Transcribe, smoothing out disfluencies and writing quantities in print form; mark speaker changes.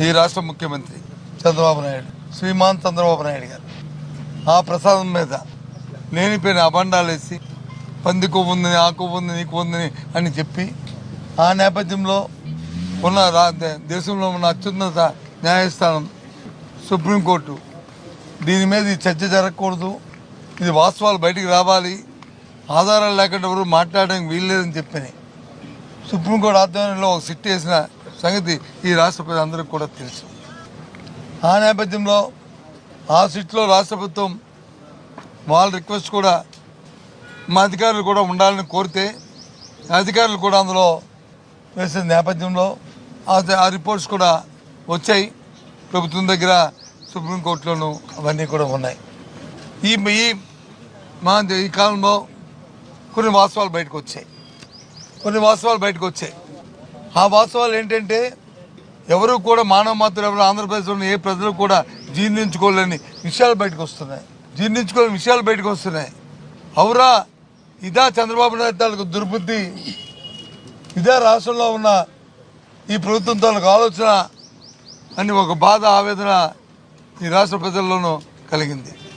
Speaker 1: ఈ రాష్ట్ర ముఖ్యమంత్రి చంద్రబాబు నాయుడు, శ్రీమాన్ చంద్రబాబు నాయుడు గారు ఆ ప్రసాదం మీద లేనిపోయిన అబండాలు వేసి పంది కొవ్వు ఉందని, ఆ కొవ్వు ఉంది, నీ కొవ్వు ఉందని అని చెప్పి ఆ నేపథ్యంలో ఉన్న దేశంలో ఉన్న అత్యున్నత న్యాయస్థానం సుప్రీంకోర్టు దీని మీద ఈ చర్చ జరగకూడదు, ఇది వాస్తవాలు బయటికి రావాలి, ఆధారాలు లేకుండా ఎవరు మాట్లాడడానికి వీల్లేదని చెప్పని సుప్రీంకోర్టు ఆధ్వర్యంలో ఒక సిట్ వేసిన సంగతి ఈ రాష్ట్ర ప్రజలందరికీ కూడా తెలుసు. ఆ నేపథ్యంలో ఆ సిట్లో రాష్ట్ర ప్రభుత్వం వాళ్ళ రిక్వెస్ట్ కూడా మా అధికారులు కూడా ఉండాలని కోరితే అధికారులు కూడా అందులో వేసిన నేపథ్యంలో ఆ రిపోర్ట్స్ కూడా వచ్చాయి. ప్రభుత్వం దగ్గర, సుప్రీంకోర్టులోనూ అవన్నీ కూడా ఉన్నాయి. ఈ కాలంలో కొన్ని వాస్తవాలు బయటకు వచ్చాయి. ఆ వాస్తవాలు ఏంటంటే ఎవరు కూడా మానవ మాత్రం ఎవరు ఆంధ్రప్రదేశ్లో ఏ ప్రజలు కూడా జీర్ణించుకోలేని విషయాలు బయటకు వస్తున్నాయి. అవురా, ఇదా చంద్రబాబు నాయుడు తాలూకు దుర్బుద్ధి, ఇదే రాష్ట్రంలో ఉన్న ఈ ప్రభుత్వం తాలూకు ఆలోచన అని ఒక బాధ, ఆవేదన ఈ రాష్ట్ర ప్రజల్లోనూ కలిగింది.